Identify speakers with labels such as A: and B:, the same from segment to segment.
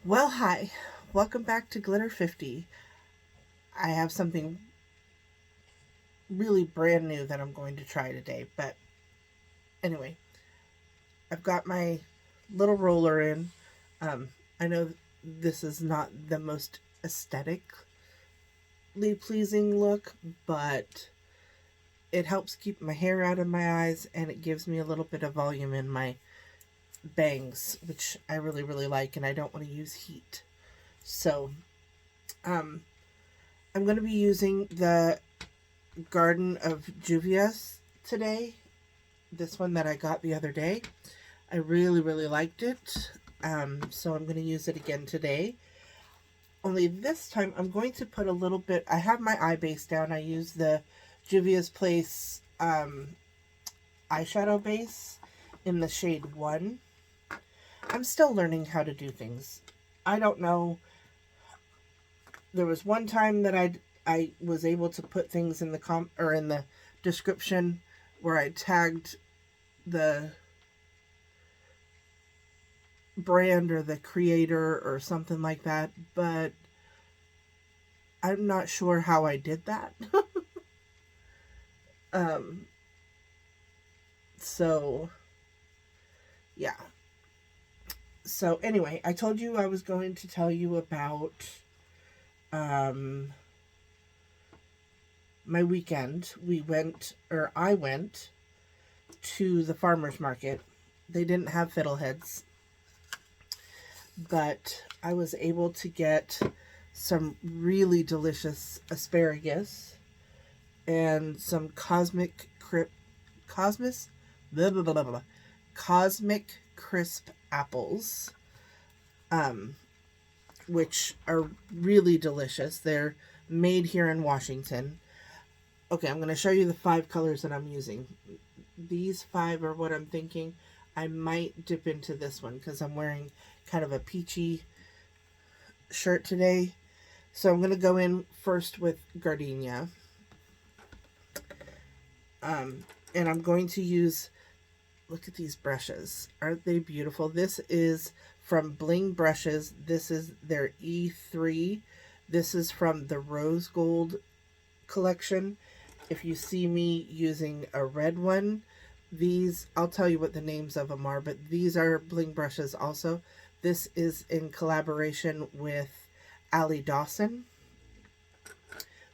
A: Well, hi. Welcome back to Glitter 50. I have something really brand new that I'm going to try today. But anyway, I've got my little roller in. Um, I know this is not the most aesthetically pleasing look, but it helps keep my hair out of my eyes and it gives me a little bit of volume in my bangs, which I really, really like, and I don't want to use heat. So, um, I'm going to be using the Garden of Juvias today. This one that I got the other day. I really, really liked it. So I'm going to use it again today. Only this time I'm going to put a little bit. I have my eye base down. I use the Juvia's Place eyeshadow base in the shade 1. I'm still learning how to do things. I don't know. There was one time that I was able to put things in the description where I tagged the brand or the creator or something like that, but I'm not sure how I did that. um, so, yeah. So, anyway, I told you I was going to tell you about um, my weekend. I went to the farmer's market. They didn't have fiddleheads, but I was able to get some really delicious asparagus and some cosmos blah, blah, blah, blah, blah, cosmic crisp apples, um, which are really delicious. They're made here in Washington. Okay, I'm going to show you the 5 colors that I'm using. These 5 are what I'm thinking. I might dip into this one because I'm wearing kind of a peachy shirt today. So I'm going to go in first with gardenia. And I'm going to use, look at these brushes. Aren't they beautiful? This is from Bling Brushes. This is their E3. This is from the Rose Gold collection. If you see me using a red one, these, I'll tell you what the names of them are, but these are Bling Brushes also. This is in collaboration with Allie Dawson.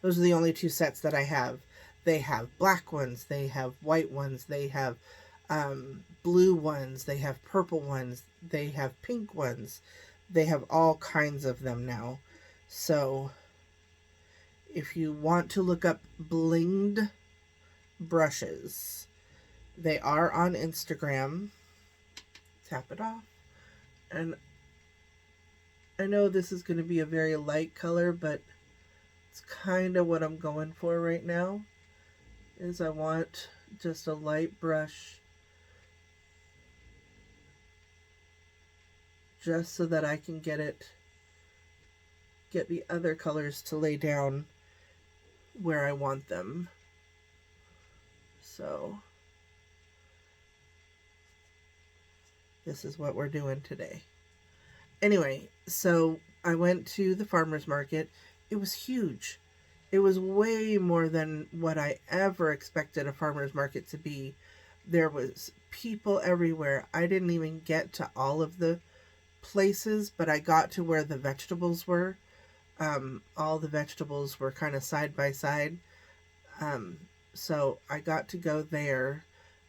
A: Those are the only 2 sets that I have. They have black ones, they have white ones, they have blue ones, they have purple ones, they have pink ones. They have all kinds of them now. So if you want to look up blinged brushes, they are on Instagram. Tap it off. And I know this is going to be a very light color, but it's kind of what I'm going for right now. Is I want just a light brush just so that I can get the other colors to lay down where I want them. So this is what we're doing today. Anyway, so I went to the farmer's market. It was huge. It was way more than what I ever expected a farmer's market to be. There was people everywhere. I didn't even get to all of the places, but I got to where the vegetables were. All the vegetables were kind of side by side. Um, so I got to go there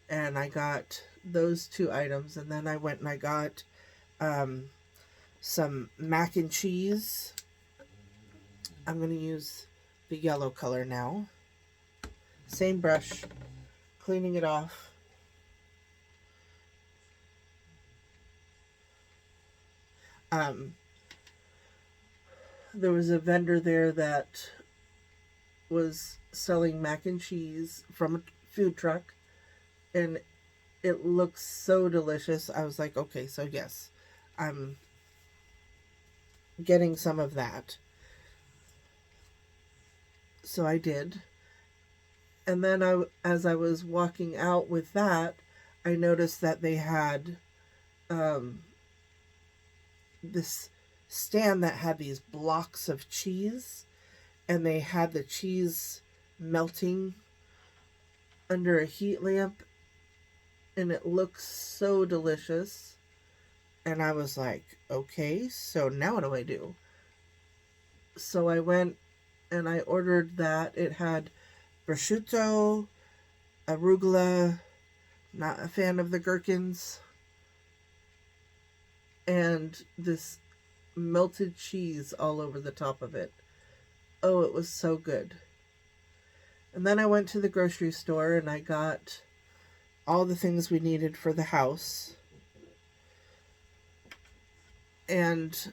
A: and I got those 2 items. And then I went and I got um, some mac and cheese. I'm going to use the yellow color now. Same brush, cleaning it off. Um, there was a vendor there that was selling mac and cheese from a food truck, and it looks so delicious. I was like, okay, so yes, I'm getting some of that. So I did. And then as I was walking out with that, I noticed that they had um, this. stand that had these blocks of cheese, and they had the cheese melting under a heat lamp, and it looks so delicious. And I was like, okay, so now what do I do? So I went and I ordered that. It had prosciutto, arugula, not a fan of the gherkins, and this melted cheese all over the top of it. Oh, it was so good. And then I went to the grocery store and I got all the things we needed for the house. And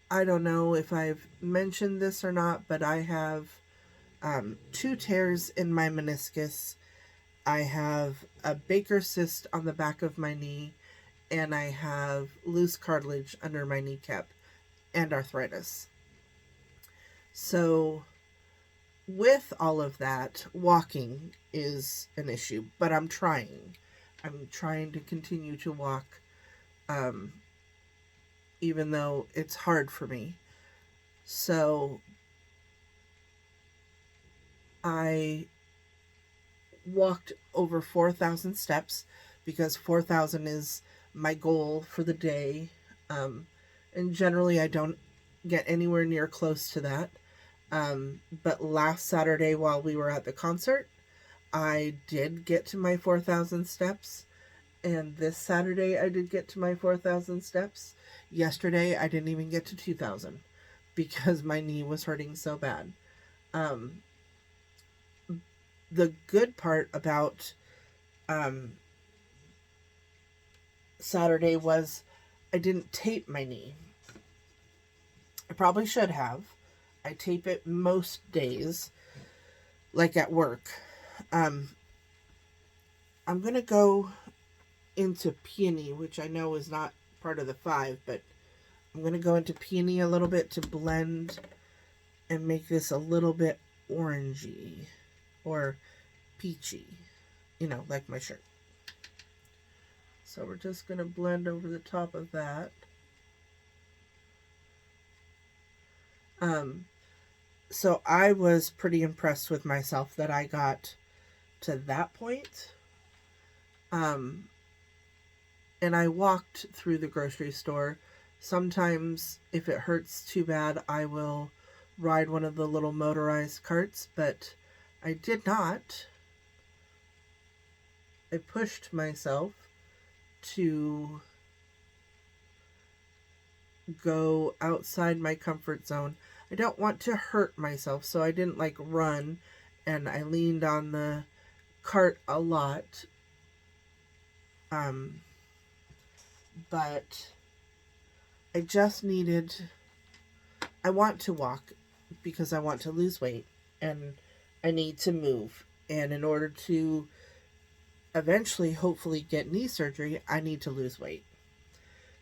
A: I don't know if I've mentioned this or not, but I have 2 tears in my meniscus. I have a Baker cyst on the back of my knee, and I have loose cartilage under my kneecap and arthritis. So with all of that, walking is an issue, but I'm trying. I'm trying to continue to walk, even though it's hard for me. So I walked over 4,000 steps because 4,000 is my goal for the day. And generally I don't get anywhere near close to that. But last Saturday while we were at the concert, I did get to my 4,000 steps. And this Saturday I did get to my 4,000 steps. Yesterday I didn't even get to 2,000 because my knee was hurting so bad. The good part about Saturday was I didn't tape my knee. I probably should have. I tape it most days, like at work. I'm going to go into peony, which I know is not part of the 5, but I'm going to go into peony a little bit to blend and make this a little bit orangey or peachy, like my shirt. So we're just going to blend over the top of that. So I was pretty impressed with myself that I got to that point. And I walked through the grocery store. Sometimes, if it hurts too bad, I will ride one of the little motorized carts, but I did not. I pushed myself to go outside my comfort zone. I don't want to hurt myself, so I didn't run, and I leaned on the cart a lot. But I just I want to walk because I want to lose weight and I need to move. And in order to eventually, hopefully, get knee surgery, I need to lose weight.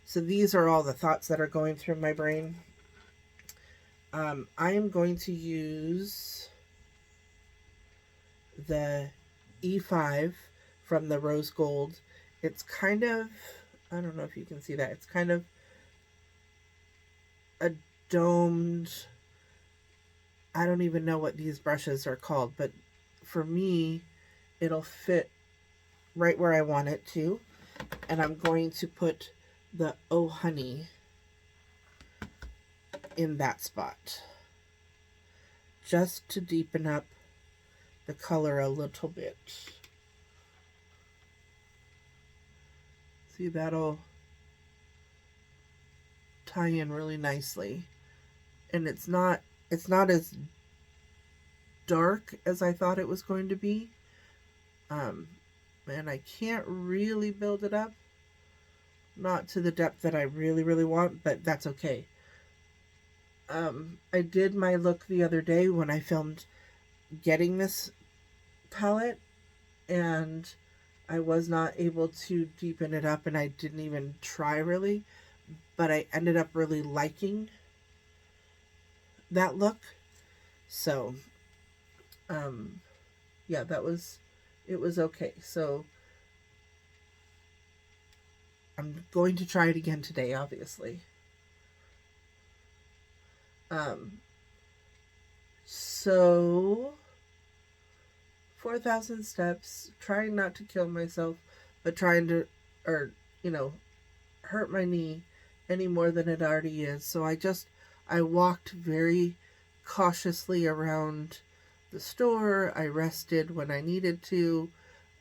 A: So these are all the thoughts that are going through my brain. I am going to use the E5 from the Rose Gold. It's kind of, I don't know if you can see that. It's kind of a domed, I don't even know what these brushes are called, but for me, it'll fit right where I want it to. And I'm going to put the Oh Honey in that spot, just to deepen up the color a little bit. See, that'll tie in really nicely. And it's not as dark as I thought it was going to be. And I can't really build it up. Not to the depth that I really, really want, but that's okay. I did my look the other day when I filmed getting this palette, and I was not able to deepen it up, and I didn't even try really, but I ended up really liking that look. So, yeah, it was okay. So, I'm going to try it again today, obviously. Um, so 4,000 steps, trying not to kill myself, but trying to, or, you know, hurt my knee any more than it already is. So I walked very cautiously around the store. I rested when I needed to.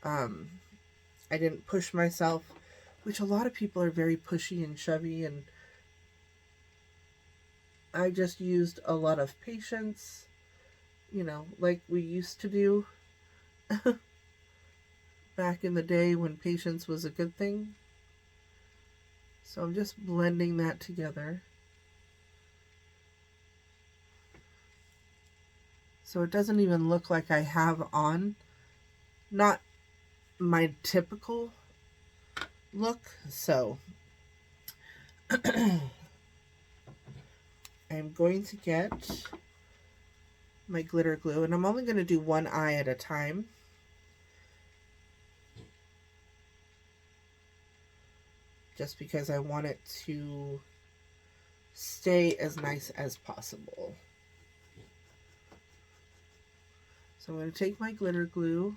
A: Um, I didn't push myself, which a lot of people are very pushy and shovey, and I just used a lot of patience, like we used to do back in the day when patience was a good thing. So I'm just blending that together. So it doesn't even look like I have on, not my typical look. So I'm going to get my glitter glue, and I'm only going to do one eye at a time. Just because I want it to stay as nice as possible. So I'm going to take my glitter glue.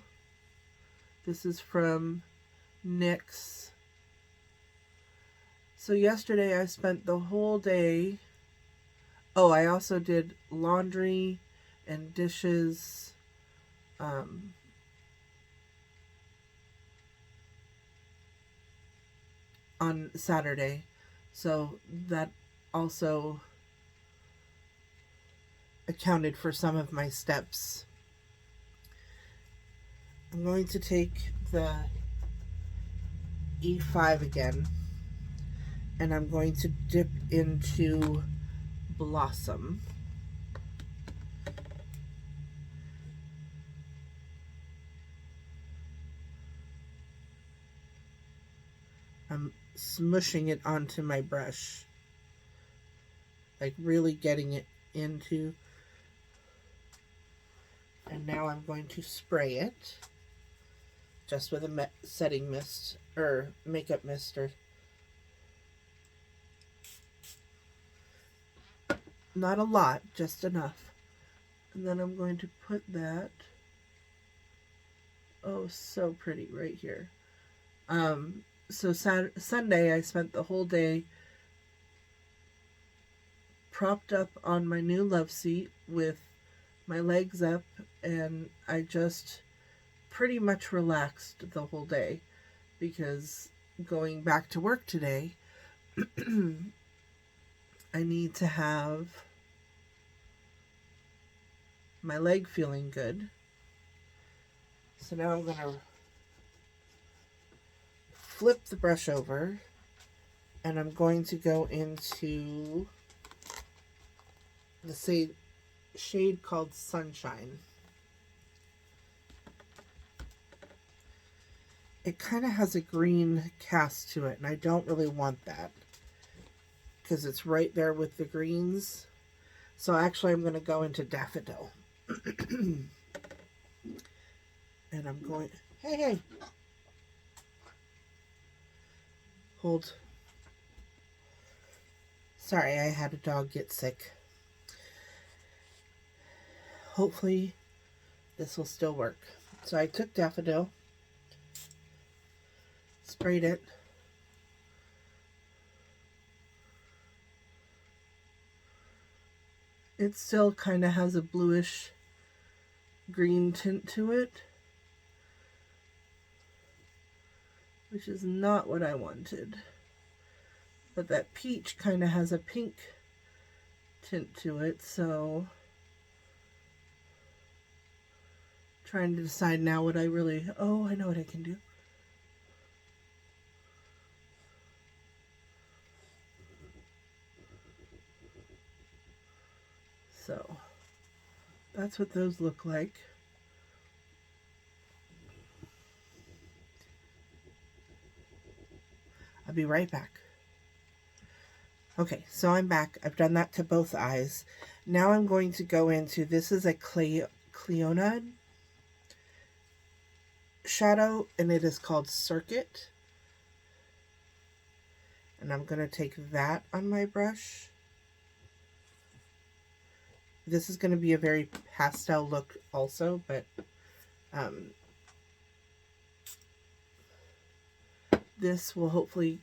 A: This is from NYX. So yesterday I spent the whole day. Oh, I also did laundry and dishes. On Saturday. So that also accounted for some of my steps. I'm going to take the E5 again, and I'm going to dip into Blossom. I'm smushing it onto my brush, like really getting it into. And now I'm going to spray it just with a setting mist or makeup mist, or not a lot, just enough. And then I'm going to put that, oh, so pretty, right here. So Sunday I spent the whole day propped up on my new love seat with my legs up, and I just pretty much relaxed the whole day, because going back to work today, I need to have my leg feeling good. So now I'm going to flip the brush over, and I'm going to go into the shade called Sunshine. It kind of has a green cast to it, and I don't really want that because it's right there with the greens. So actually I'm going to go into Daffodil. And I'm going, hey, hold. Sorry, I had a dog get sick. Hopefully this will still work. So I took Daffodil, sprayed it. It still kind of has a bluish green tint to it, which is not what I wanted. But that peach kind of has a pink tint to it, so trying to decide now what I really, oh, I know what I can do. So that's what those look like. I'll be right back. Okay, so I'm back. I've done that to both eyes. Now I'm going to go into, this is a Cleonad shadow, and it is called Circuit. And I'm going to take that on my brush. this is going to be a very pastel look also, but this will hopefully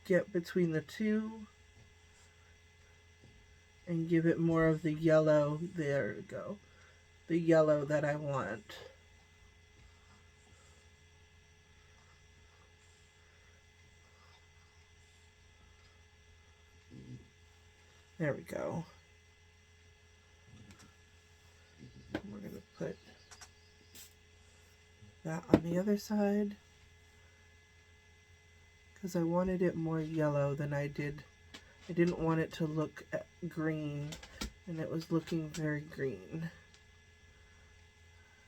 A: get between the two and give it more of the yellow. There we go. The yellow that I want. There we go. We're going to put that on the other side because I wanted it more yellow than I did. I didn't want it to look green, and it was looking very green.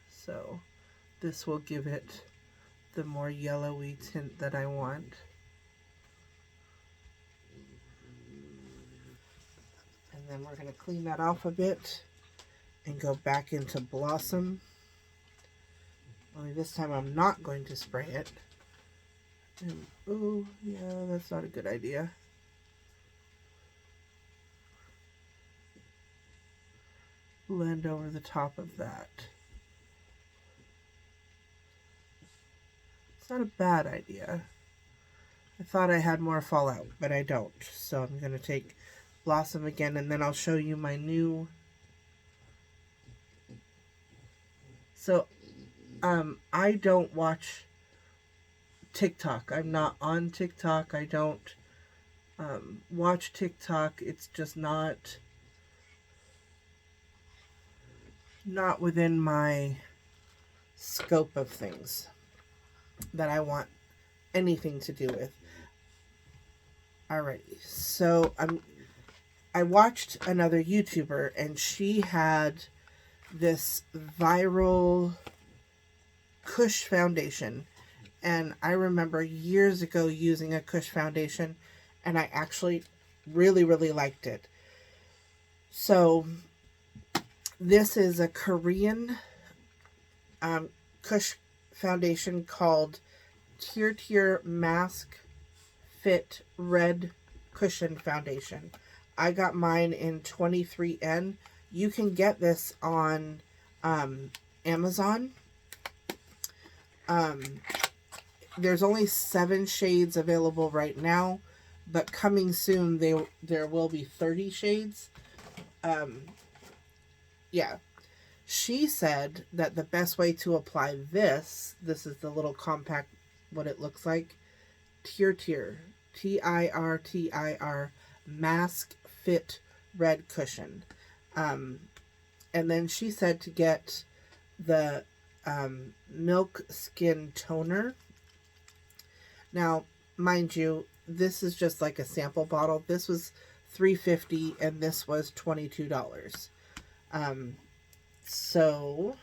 A: So this will give it the more yellowy tint that I want. And then we're going to clean that off a bit and go back into Blossom. Only this time I'm not going to spray it. And, oh, yeah, that's not a good idea. Blend over the top of that. It's not a bad idea. I thought I had more fallout, but I don't. So I'm going to take Blossom again, and then I'll show you my new. So I don't watch TikTok. I'm not on TikTok. I don't watch TikTok. It's just not within my scope of things that I want anything to do with. Alrighty, so I watched another YouTuber, and she had this viral Kush foundation, and I remember years ago using a Kush foundation, and I actually really liked it. So this is a Korean Kush foundation called TirTir Mask Fit Red Cushion Foundation. I got mine in 23N. You can get this on Amazon. There's only 7 shades available right now, but coming soon there will be 30 shades. Yeah. She said that the best way to apply this is the little compact, what it looks like, TirTir, TirTir Mask Fit Red Cushion. And then she said to get the Milk Skin Toner. Now, mind you, this is just like a sample bottle. This was $3.50 and this was $22. So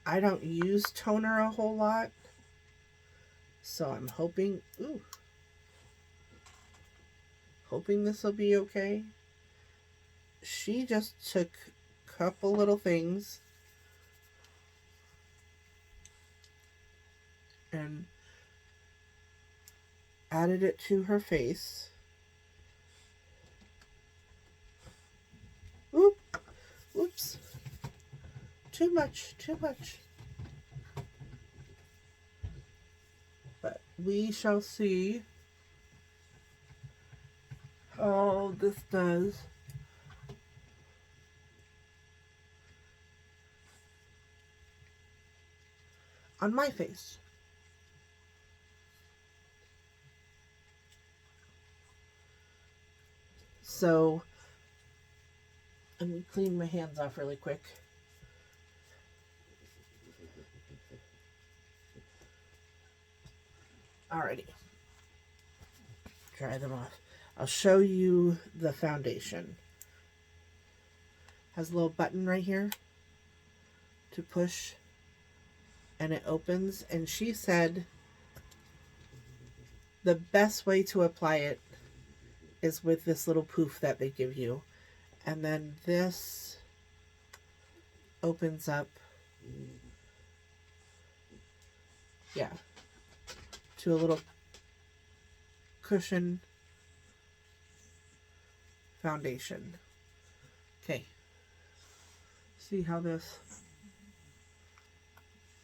A: I don't use toner a whole lot. So I'm hoping this will be okay. She just took a couple little things and added it to her face. Oops. Too much. But we shall see how this does. On my face. So, let me clean my hands off really quick. Alrighty. Dry them off. I'll show you the foundation. Has a little button right here to push, and it opens. And she said the best way to apply it is with this little poof that they give you. And then this opens up, to a little cushion foundation. Okay. See how this...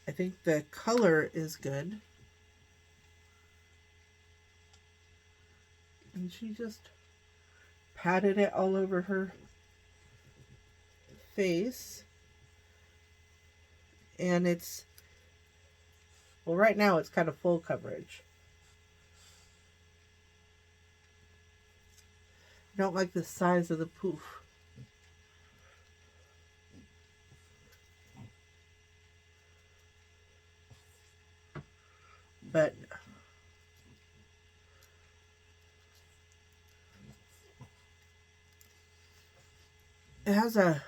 A: I think the color is good. And she just patted it all over her face. And it's... Well, right now it's kind of full coverage. I don't like the size of the poof. But it has a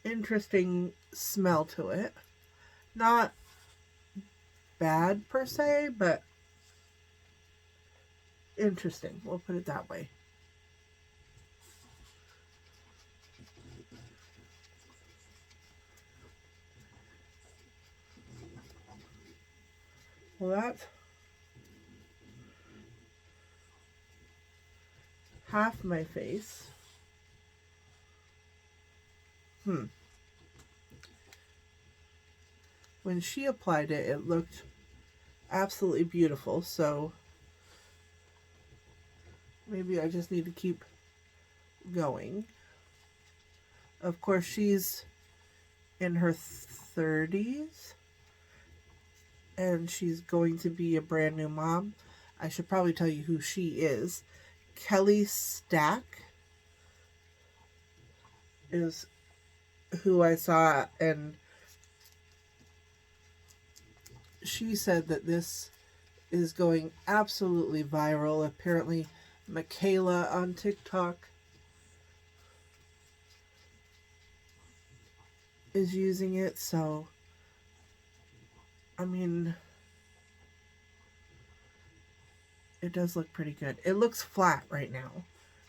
A: interesting smell to it. Not bad per se, but interesting. We'll put it that way. Well, that's half my face. When she applied it, it looked absolutely beautiful, so maybe I just need to keep going. Of course, she's in her 30s, and she's going to be a brand new mom. I should probably tell you who she is. Kelly Stack is who I saw, and she said that this is going absolutely viral. Apparently, Michaela on TikTok is using it, so I mean, it does look pretty good. It looks flat right now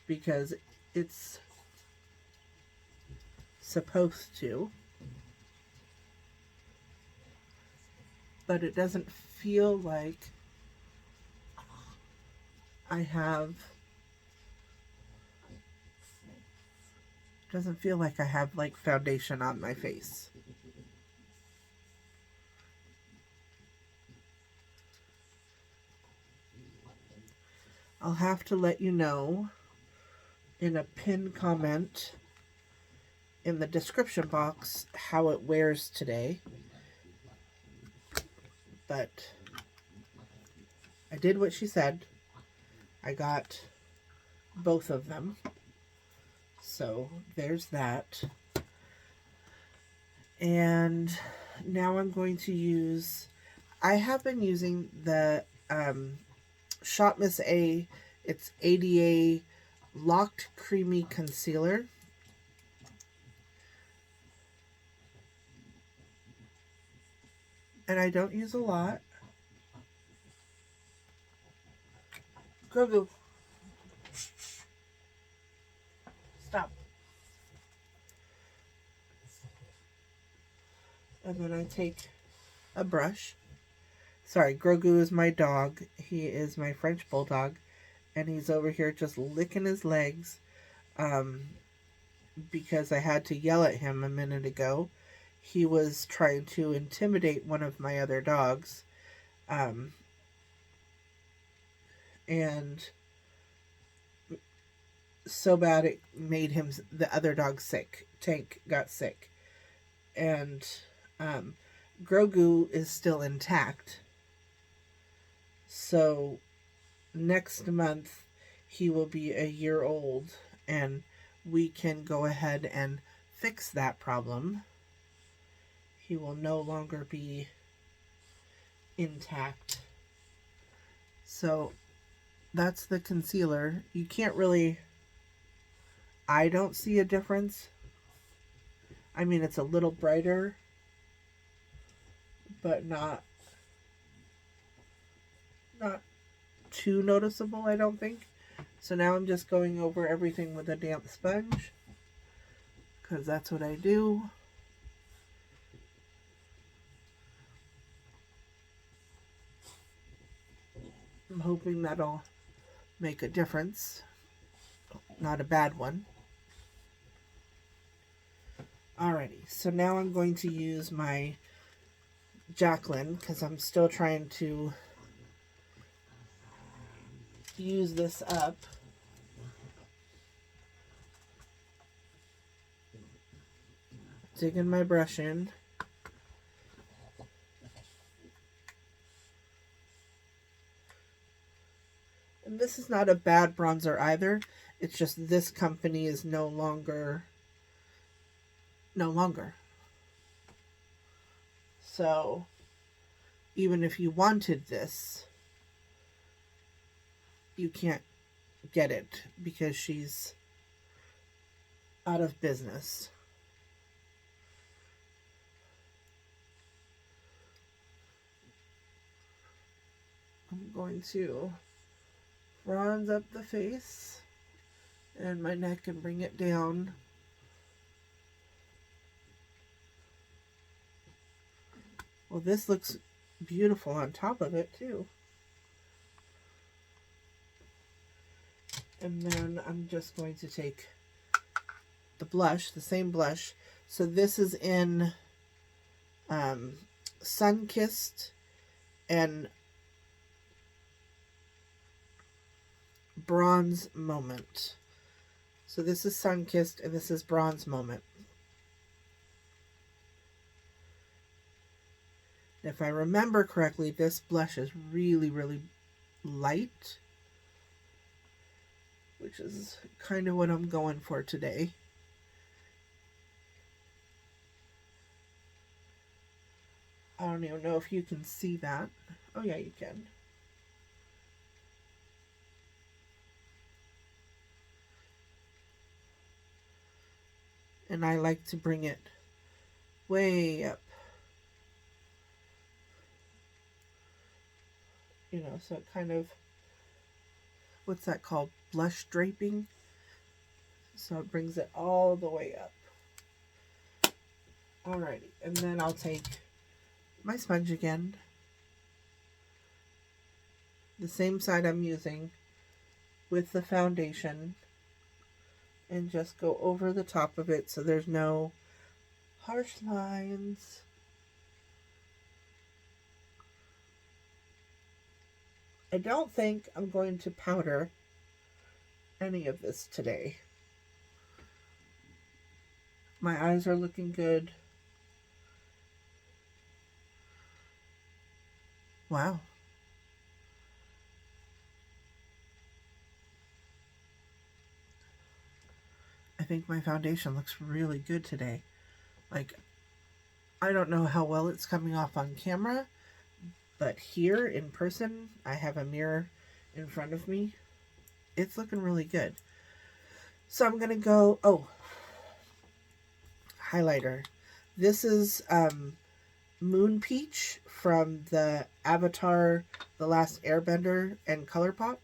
A: because it's supposed to, but it doesn't feel like I have like foundation on my face. I'll have to let you know in a pinned comment in the description box how it wears today. But I did what she said. I got both of them. So there's that. And now I'm going to use... I have been using the Shop Miss A. It's ADA Locked Creamy Concealer. And I don't use a lot. Grogu. Stop. And then I take a brush. Sorry, Grogu is my dog. He is my French Bulldog. And he's over here just licking his legs. Because I had to yell at him a minute ago. He was trying to intimidate one of my other dogs. And so bad it made him, the other dog, sick. Tank got sick. And Grogu is still intact. So next month he will be a year old, and we can go ahead and fix that problem. He will no longer be intact. So that's the concealer. You can't really... I don't see a difference. I mean, it's a little brighter, but not too noticeable, I don't think. So now I'm just going over everything with a damp sponge, because that's what I do. I'm hoping that'll make a difference. not a bad one. Alrighty, so now I'm going to use my Jacqueline because I'm still trying to use this up. Digging my brush in. And this is not a bad bronzer either. It's just this company is no longer. So even if you wanted this, you can't get it because she's out of business. I'm going to bronze up the face and my neck and bring it down. Well, this looks beautiful on top of it too. And then I'm just going to take the blush, the same blush. So this is in Sun-Kissed and Bronze Moment. So this is Sun-Kissed and this is Bronze Moment. If I remember correctly, this blush is really, really light, which is kind of what I'm going for today. I don't even know if you can see that. Oh yeah, you can. And I like to bring it way up. You know, so it kind of, what's that called? Blush draping. So it brings it all the way up. Alrighty, and then I'll take my sponge again. The same side I'm using with the foundation. And just go over the top of it so there's no harsh lines. I don't think I'm going to powder any of this today. My eyes are looking good. Wow. I think my foundation looks really good today. Like, I don't know how well it's coming off on camera, but here in person, I have a mirror in front of me. It's looking really good. So I'm going to go, highlighter. This is Moon Peach from the Avatar The Last Airbender and ColourPop.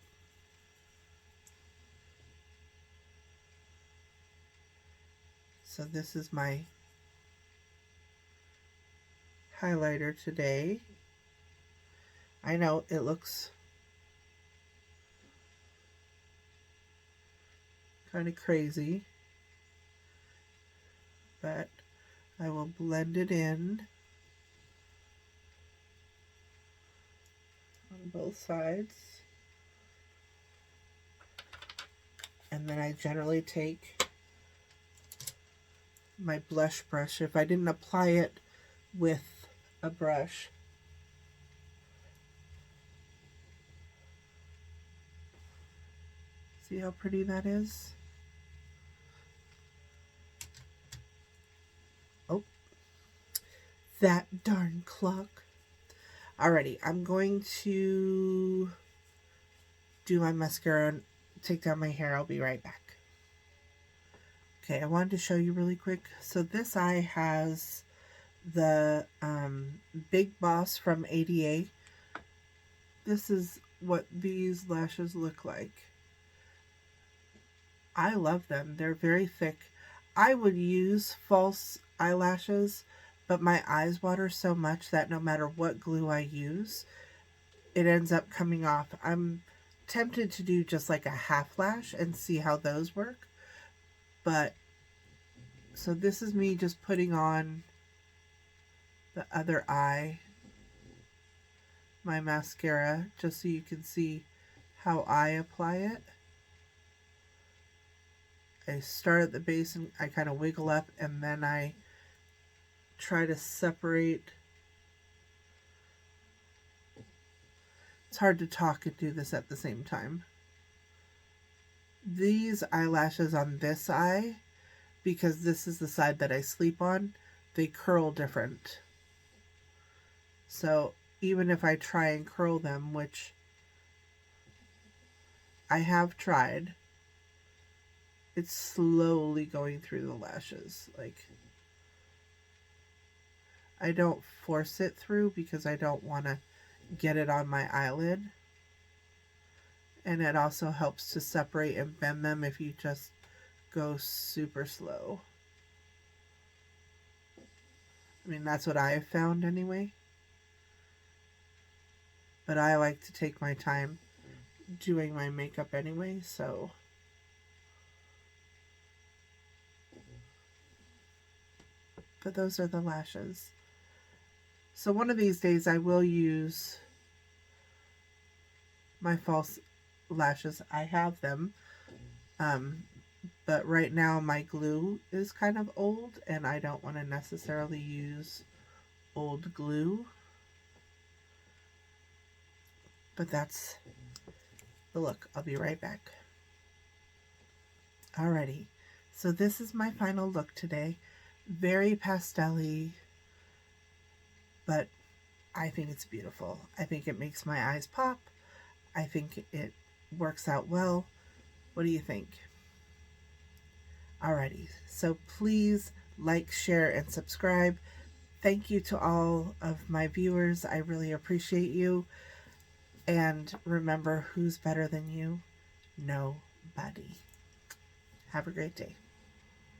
A: So this is my highlighter today. I know it looks kind of crazy, but I will blend it in on both sides. And then I generally take my blush brush. If I didn't apply it with a brush, see how pretty that is? Oh, that darn clock. Alrighty, I'm going to do my mascara and take down my hair. I'll be right back. Okay, I wanted to show you really quick. So this eye has the Big Boss from ADA. This is what these lashes look like. I love them. They're very thick. I would use false eyelashes, but my eyes water so much that no matter what glue I use, it ends up coming off. I'm tempted to do just like a half lash and see how those work. But, so this is me just putting on the other eye, my mascara, just so you can see how I apply it. I start at the base and I kind of wiggle up, and then I try to separate. It's hard to talk and do this at the same time. These eyelashes on this eye, because this is the side that I sleep on, they curl different. So even if I try and curl them, which I have tried, it's slowly going through the lashes. Like, I don't force it through because I don't want to get it on my eyelid. And it also helps to separate and bend them if you just go super slow. I mean, that's what I have found anyway. But I like to take my time doing my makeup anyway, so. But those are the lashes. So one of these days I will use my false lashes. I have them. But right now my glue is kind of old and I don't want to necessarily use old glue. But that's the look. I'll be right back. Alrighty, so this is my final look today. Very pastel-y, but I think it's beautiful. I think it makes my eyes pop. I think it works out well. What do you think? Alrighty, so please like, share, and subscribe. Thank you to all of my viewers. I really appreciate you. And remember, who's better than you? Nobody. Have a great day.